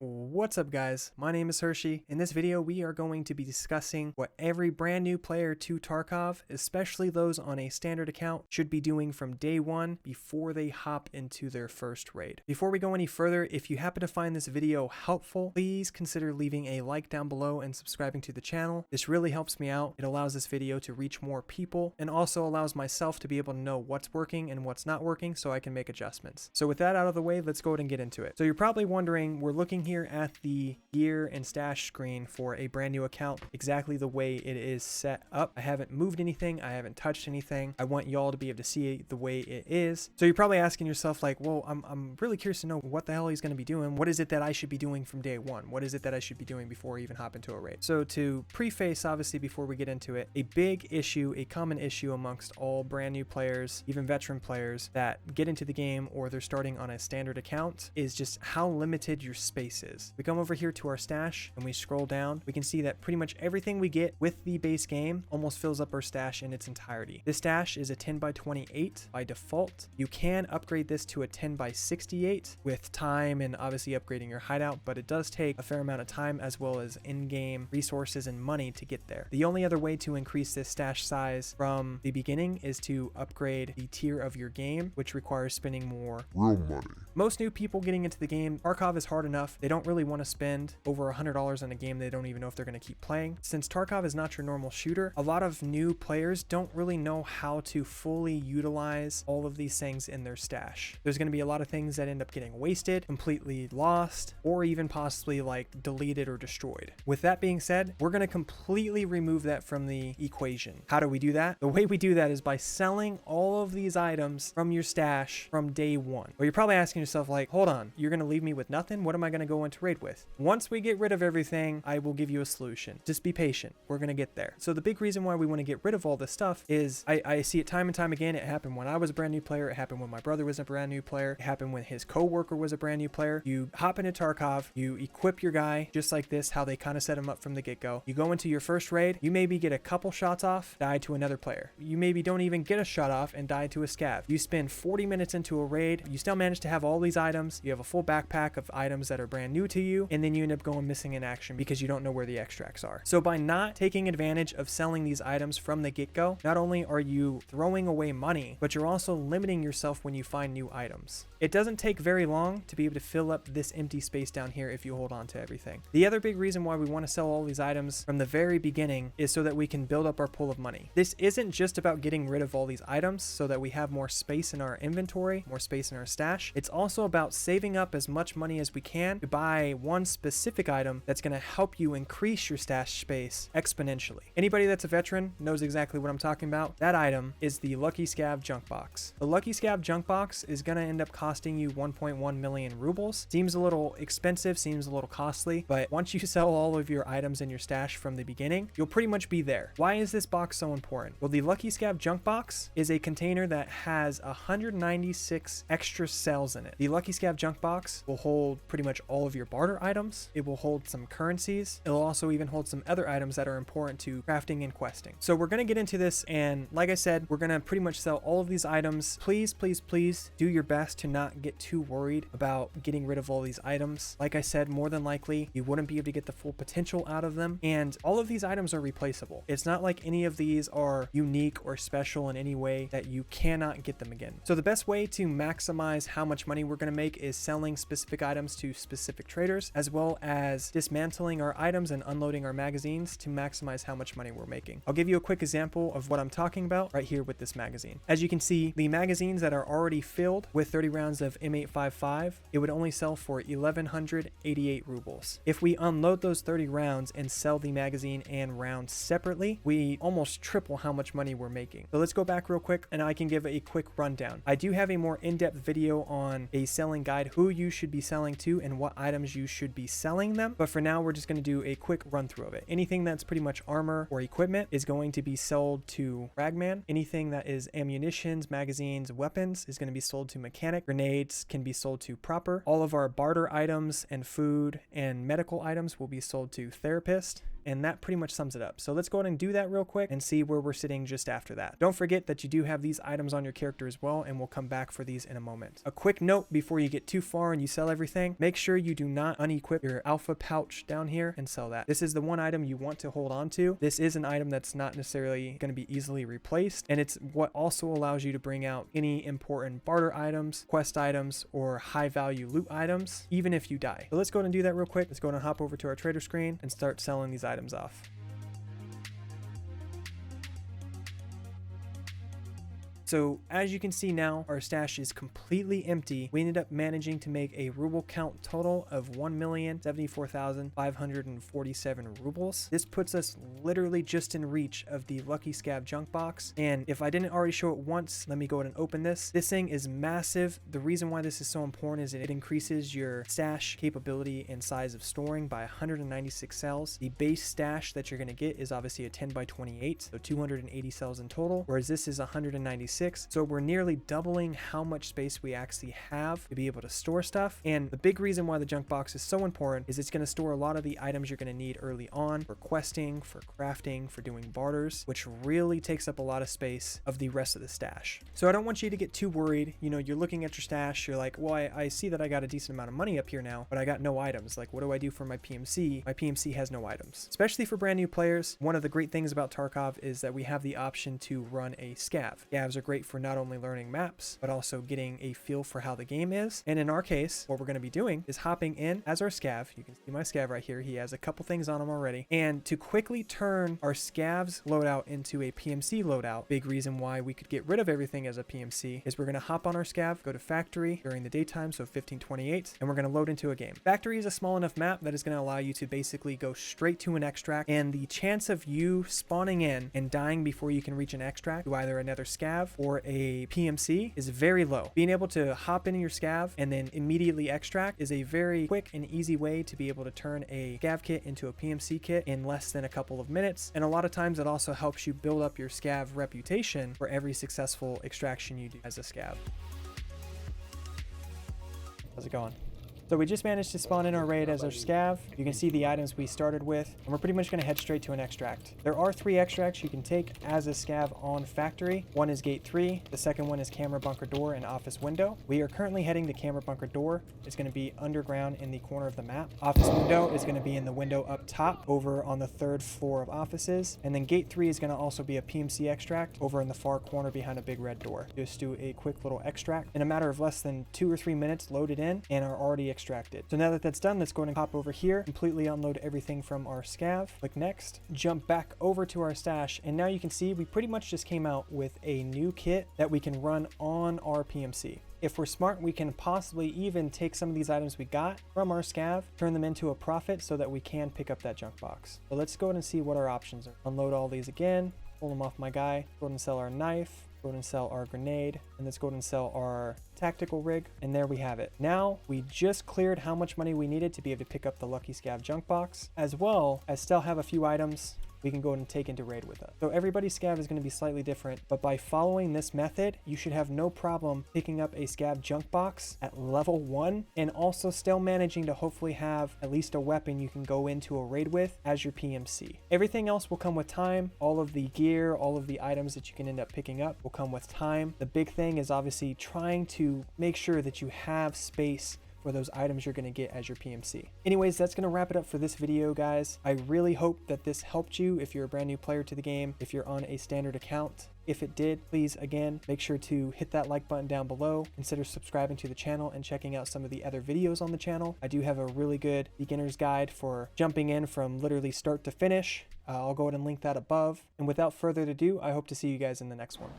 What's up guys, my name is Hershey. In this video we are going to be discussing what every brand new player to Tarkov, especially those on a standard account, should be doing from day one before they hop into their first raid. Before we go any further, if you happen to find this video helpful, please consider leaving a like down below and subscribing to the channel. This really helps me out. It allows this video to reach more people and also allows myself to be able to know what's working and what's not working so I can make adjustments. So with that out of the way, let's go ahead and get into it. So you're probably wondering, we're looking here at the gear and stash screen for a brand new account exactly the way it is set up. I haven't moved anything, I haven't touched anything. I want y'all to be able to see it the way it is. So you're probably asking yourself like, well, I'm really curious to know what the hell he's going to be doing. What is it that I should be doing from day one? What is it that I should be doing before I even hop into a raid? So to preface, obviously, before we get into it, a big issue, a common issue amongst all brand new players, even veteran players that get into the game or they're starting on a standard account, is just how limited your space is. We come over here to our stash and we scroll down. We can see that pretty much everything we get with the base game almost fills up our stash in its entirety. This stash is a 10 by 28 by default. You can upgrade this to a 10 by 68 with time and obviously upgrading your hideout, but it does take a fair amount of time as well as in-game resources and money to get there. The only other way to increase this stash size from the beginning is to upgrade the tier of your game, which requires spending more real money. Most new people getting into the game, Tarkov is hard enough. They don't really want to spend over $100 on a game they don't even know if they're going to keep playing. Since Tarkov is not your normal shooter, a lot of new players don't really know how to fully utilize all of these things in their stash. There's going to be a lot of things that end up getting wasted, completely lost, or even possibly like deleted or destroyed. With that being said, we're going to completely remove that from the equation. How do we do that? The way we do that is by selling all of these items from your stash from day one. Well, you're probably asking yourself like, hold on, you're going to leave me with nothing? What am I going to go into raid with? Once we get rid of everything, I will give you a solution. Just be patient. We're going to get there. So the big reason why we want to get rid of all this stuff is I see it time and time again. It happened when I was a brand new player. It happened when my brother was a brand new player. It happened when his coworker was a brand new player. You hop into Tarkov, you equip your guy just like this, how they kind of set him up from the get-go. You go into your first raid, you maybe get a couple shots off, die to another player. You maybe don't even get a shot off and die to a scav. You spend 40 minutes into a raid, you still manage to have all these items, you have a full backpack of items that are brand new to you, and then you end up going missing in action because you don't know where the extracts are. So by not taking advantage of selling these items from the get-go, not only are you throwing away money, but you're also limiting yourself when you find new items. It doesn't take very long to be able to fill up this empty space down here if you hold on to everything. The other big reason why we want to sell all these items from the very beginning is so that we can build up our pool of money. This isn't just about getting rid of all these items so that we have more space in our inventory, more space in our stash. It's also about saving up as much money as we can to buy one specific item that's going to help you increase your stash space exponentially. Anybody that's a veteran knows exactly what I'm talking about. That item is the Lucky Scav Junk Box. The Lucky Scav Junk Box is going to end up costing you 1.1 million rubles. Seems a little expensive, seems a little costly, but once you sell all of your items in your stash from the beginning, you'll pretty much be there. Why is this box so important? Well, the Lucky Scav Junk Box is a container that has 196 extra cells in it. The Lucky Scav Junk Box will hold pretty much all of your barter items. It will hold some currencies. It'll also even hold some other items that are important to crafting and questing. So we're going to get into this, and like I said, we're going to pretty much sell all of these items. Please, please, please do your best to not get too worried about getting rid of all these items. Like I said, more than likely, you wouldn't be able to get the full potential out of them, and all of these items are replaceable. It's not like any of these are unique or special in any way that you cannot get them again. So the best way to maximize how much money we're going to make is selling specific items to specific traders, as well as dismantling our items and unloading our magazines to maximize how much money we're making. I'll give you a quick example of what I'm talking about right here with this magazine. As you can see, the magazines that are already filled with 30 rounds of M855, it would only sell for 1188 rubles. If we unload those 30 rounds and sell the magazine and rounds separately, we almost triple how much money we're making. So let's go back real quick and I can give a quick rundown. I do have a more in-depth video on a selling guide, who you should be selling to and what items you should be selling them, but for now we're just going to do a quick run through of it. Anything that's pretty much armor or equipment is going to be sold to Ragman. Anything that is ammunitions, magazines, weapons is going to be sold to Mechanic. Grenades can be sold to Proper. All of our barter items and food and medical items will be sold to Therapist. And that pretty much sums it up. So let's go ahead and do that real quick and see where we're sitting just after that. Don't forget that you do have these items on your character as well, and we'll come back for these in a moment. A quick note before you get too far and you sell everything, make sure you do not unequip your alpha pouch down here and sell that. This is the one item you want to hold on to. This is an item that's not necessarily going to be easily replaced, and it's what also allows you to bring out any important barter items, quest items, or high value loot items, even if you die. So let's go ahead and do that real quick. Let's go ahead and hop over to our trader screen and start selling these items off. So as you can see now, our stash is completely empty. We ended up managing to make a ruble count total of 1,074,547 rubles. This puts us literally just in reach of the Lucky Scav junk box. And if I didn't already show it once, let me go ahead and open this. This thing is massive. The reason why this is so important is it increases your stash capability and size of storing by 196 cells. The base stash that you're going to get is obviously a 10 by 28, so 280 cells in total, whereas this is 196. So we're nearly doubling how much space we actually have to be able to store stuff. And the big reason why the junk box is so important is it's going to store a lot of the items you're going to need early on for questing, for crafting, for doing barters, which really takes up a lot of space of the rest of the stash. So I don't want you to get too worried. You know, you're looking at your stash, you're like, well, I see that I got a decent amount of money up here now, but I got no items. Like, what do I do for my PMC? My PMC has no items. Especially for brand new players, one of the great things about Tarkov is that we have the option to run a scav. Scavs are great for not only learning maps, but also getting a feel for how the game is. And in our case, what we're going to be doing is hopping in as our scav. You can see my scav right here. He has a couple things on him already. And to quickly turn our scavs loadout into a PMC loadout, big reason why we could get rid of everything as a PMC is we're going to hop on our scav, go to factory during the daytime, so 1528, and we're going to load into a game. Factory is a small enough map that is going to allow you to basically go straight to an extract, and the chance of you spawning in and dying before you can reach an extract to either another scav or a PMC is very low. Being able to hop into your scav and then immediately extract is a very quick and easy way to be able to turn a scav kit into a PMC kit in less than a couple of minutes. And a lot of times it also helps you build up your scav reputation for every successful extraction you do as a scav. How's it going? So we just managed to spawn in our raid as our scav. You can see the items we started with, and we're pretty much going to head straight to an extract. There are 3 extracts you can take as a scav on factory. One is gate 3. The second one is camera bunker door and office window. We are currently heading to camera bunker door. It's going to be underground in the corner of the map. Office window is going to be in the window up top over on the 3rd floor of offices. And then gate 3 is going to also be a PMC extract over in the far corner behind a big red door. Just do a quick little extract. In a matter of less than 2 or 3 minutes, loaded in and are already extracted. So now that that's done, let's go ahead and hop over here, completely unload everything from our scav. Click next, jump back over to our stash, and now you can see we pretty much just came out with a new kit that we can run on our PMC. If we're smart, we can possibly even take some of these items we got from our scav, turn them into a profit so that we can pick up that junk box. So let's go ahead and see what our options are. Unload all these again, pull them off my guy, go ahead and sell our knife, go ahead and sell our grenade, and let's go ahead and sell our tactical rig, and there we have it. Now we just cleared how much money we needed to be able to pick up the Lucky Scav junk box, as well as still have a few items we can go ahead and take into raid with us. So everybody's scav is going to be slightly different, but by following this method, you should have no problem picking up a scav junk box at level 1 and also still managing to hopefully have at least a weapon you can go into a raid with as your PMC. Everything else will come with time. All of the gear, all of the items that you can end up picking up will come with time. The big thing is obviously trying to make sure that you have space for those items you're going to get as your PMC. Anyways, that's going to wrap it up for this video, guys. I really hope that this helped you if you're a brand new player to the game, if you're on a standard account. If it did, please, again, make sure to hit that like button down below. Consider subscribing to the channel and checking out some of the other videos on the channel. I do have a really good beginner's guide for jumping in from literally start to finish. I'll go ahead and link that above. And without further ado, I hope to see you guys in the next one.